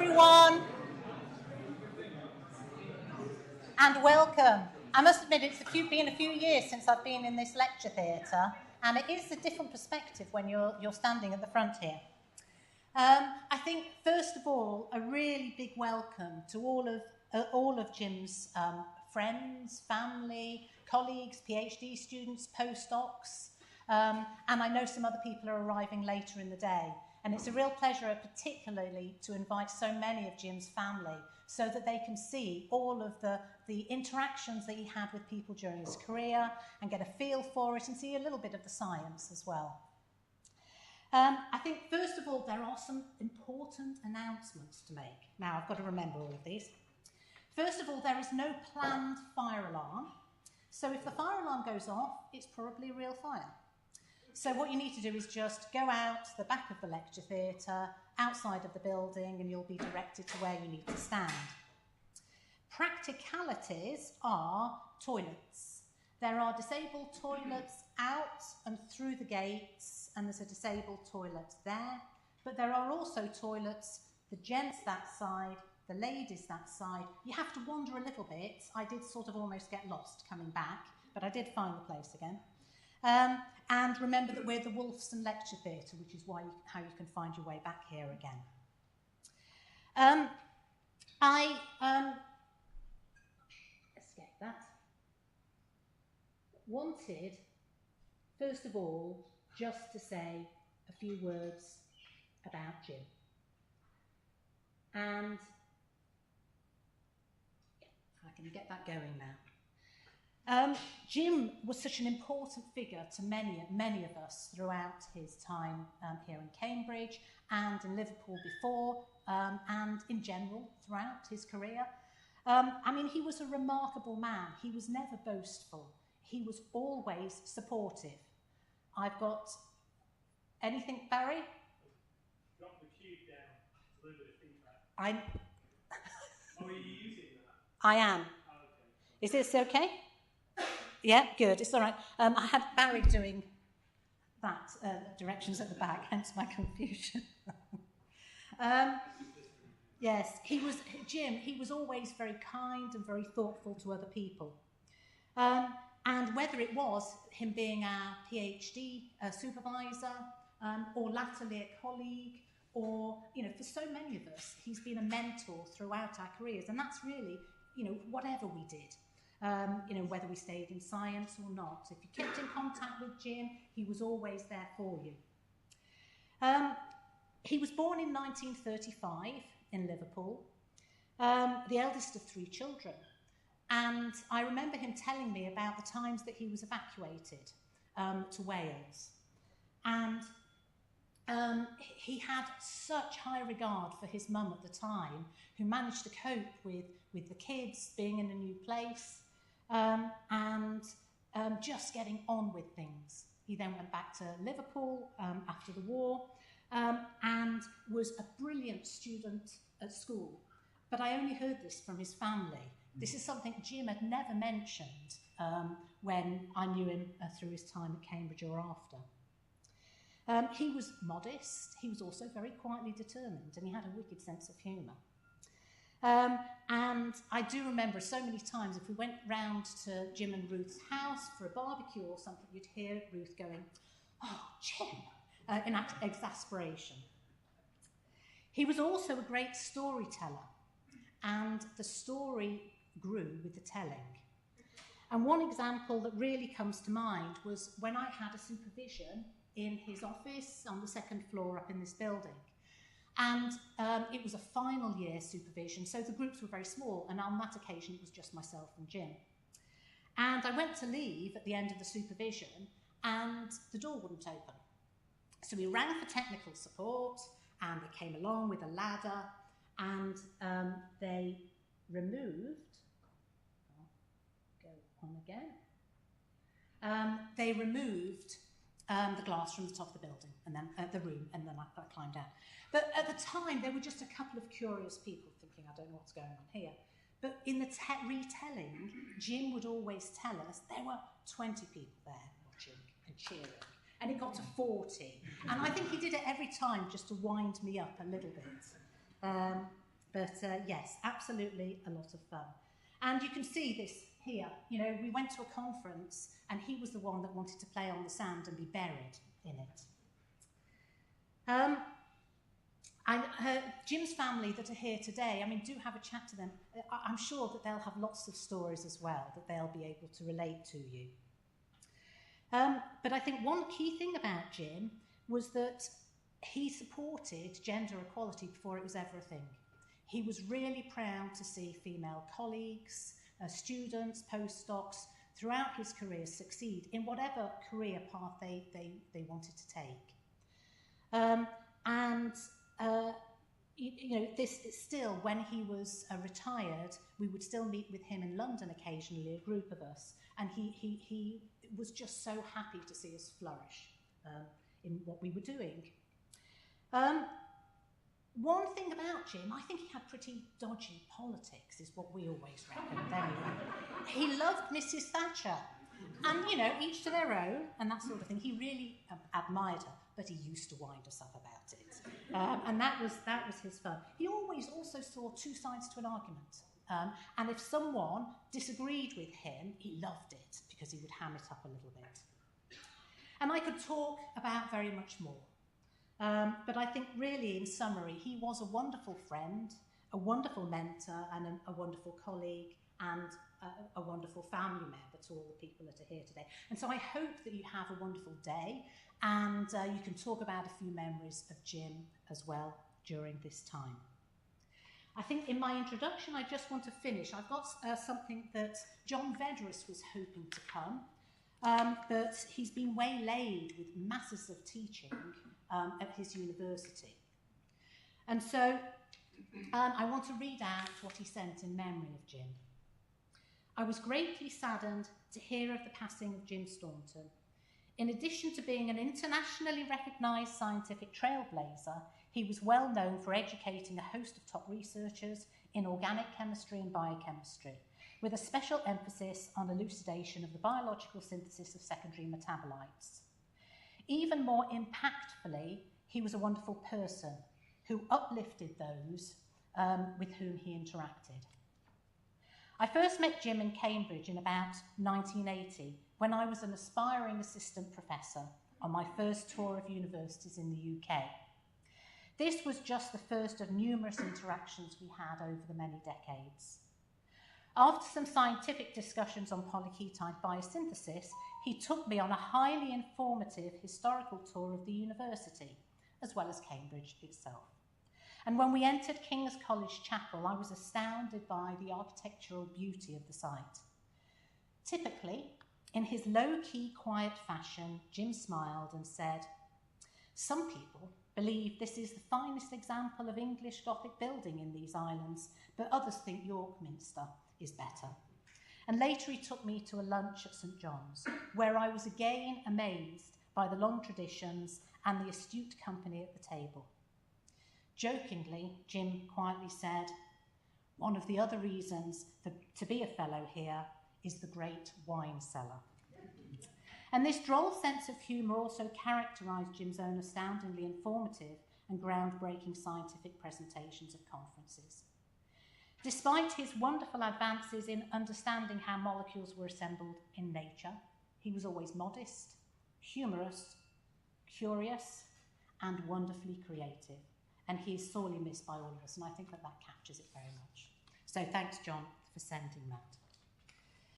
everyone, and welcome. I must admit it's been a few years since I've been in this lecture theatre, and it is a different perspective when you're standing at the front here. I think, first of all, a really big welcome to all of Jim's friends, family, colleagues, PhD students, postdocs, and I know some other people are arriving later in the day. And it's a real pleasure, particularly, to invite so many of Jim's family so that they can see all of the interactions that he had with people during his career and get a feel for it and see a little bit of the science as well. I think, first of all, there are some important announcements to make. Now, I've got to remember all of these. First of all, there is no planned fire alarm. So if the fire alarm goes off, it's probably a real fire. So what you need to do is just go out to the back of the lecture theatre, outside of the building, and you'll be directed to where you need to stand. Practicalities are toilets. There are disabled toilets out and through the gates, and there's a disabled toilet there. But there are also toilets, the gents that side, the ladies that side. You have to wander a little bit. I did sort of almost get lost coming back, but I did find the place again. And remember that we're the Wolfson Lecture Theatre, which is how you can find your way back here again. Escape that. Wanted, first of all, just to say a few words about Jim. And if I can get that going now. Jim was such an important figure to many of us throughout his time here in Cambridge and in Liverpool before, and in general throughout his career. I mean, he was a remarkable man. He was never boastful. He was always supportive. I've got anything, Barry? Drop the cube down. A little bit of feedback. Are you using that? I am. Oh, okay. Is this okay? Yeah, good. It's all right. I had Barry doing that directions at the back, hence my confusion. Yes, Jim, he was always very kind and very thoughtful to other people. And whether it was him being our PhD supervisor, or latterly a colleague, or, for so many of us, he's been a mentor throughout our careers. And that's really, whatever we did. Whether we stayed in science or not. If you kept in contact with Jim, he was always there for you. He was born in 1935 in Liverpool, the eldest of 3 children. And I remember him telling me about the times that he was evacuated to Wales. And he had such high regard for his mum at the time, who managed to cope with the kids being in a new place, and just getting on with things. He then went back to Liverpool after the war, and was a brilliant student at school. But I only heard this from his family. This is something Jim had never mentioned when I knew him through his time at Cambridge or after. He was modest. He was also very quietly determined, and he had a wicked sense of humour. And I do remember so many times if we went round to Jim and Ruth's house for a barbecue or something, you'd hear Ruth going, "Oh, Jim," in exasperation. He was also a great storyteller, and the story grew with the telling. And one example that really comes to mind was when I had a supervision in his office on the 2nd floor up in this building. And it was a final year supervision, so the groups were very small, and on that occasion it was just myself and Jim. And I went to leave at the end of the supervision, and the door wouldn't open. So we rang for technical support, and they came along with a ladder, and they removed, I'll go on again, they removed the glass from the top of the building, and then the room, and then I climbed out. But at the time, there were just a couple of curious people thinking, I don't know what's going on here. But in the retelling, Jim would always tell us there were 20 people there watching and cheering. And it got to 40. And I think he did it every time just to wind me up a little bit. But yes, absolutely a lot of fun. And you can see this here. You know, we went to a conference and he was the one that wanted to play on the sand and be buried in it. Jim's family that are here today, I mean, do have a chat to them. I'm sure that they'll have lots of stories as well that they'll be able to relate to you. But I think one key thing about Jim was that he supported gender equality before it was ever a thing. He was really proud to see female colleagues, students, postdocs throughout his career succeed in whatever career path they wanted to take. You know, this is still, when he was retired, we would still meet with him in London occasionally, a group of us, and he was just so happy to see us flourish in what we were doing. One thing about Jim, I think he had pretty dodgy politics, is what we always reckoned anyway. He loved Mrs. Thatcher, and, you know, each to their own, and that sort of thing. He really admired her, but he used to wind us up about it. And that was his fun. He always also saw two sides to an argument. And if someone disagreed with him, he loved it, because he would ham it up a little bit. And I could talk about very much more. But I think really, in summary, he was a wonderful friend, a wonderful mentor, and a wonderful colleague, and a wonderful family member to all the people that are here today. And so I hope that you have a wonderful day, and you can talk about a few memories of Jim as well during this time. I think in my introduction, I just want to finish. I've got something that John Vedras was hoping to come, but he's been waylaid with masses of teaching at his university. And so I want to read out what he sent in memory of Jim. I was greatly saddened to hear of the passing of Jim Staunton. In addition to being an internationally recognised scientific trailblazer, he was well known for educating a host of top researchers in organic chemistry and biochemistry, with a special emphasis on elucidation of the biological synthesis of secondary metabolites. Even more impactfully, he was a wonderful person who uplifted those with whom he interacted. I first met Jim in Cambridge in about 1980, when I was an aspiring assistant professor on my first tour of universities in the UK. This was just the first of numerous interactions we had over the many decades. After some scientific discussions on polyketide biosynthesis, he took me on a highly informative historical tour of the university, as well as Cambridge itself. And when we entered King's College Chapel, I was astounded by the architectural beauty of the site. Typically, in his low-key, quiet fashion, Jim smiled and said, "Some people believe this is the finest example of English Gothic building in these islands, but others think York Minster is better." And later he took me to a lunch at St. John's, where I was again amazed by the long traditions and the astute company at the table. Jokingly, Jim quietly said, "One of the other reasons to be a fellow here is the great wine cellar." And this droll sense of humour also characterised Jim's own astoundingly informative and groundbreaking scientific presentations at conferences. Despite his wonderful advances in understanding how molecules were assembled in nature, he was always modest, humorous, curious, and wonderfully creative. And he is sorely missed by all of us, and I think that captures it very much. So thanks, John, for sending that.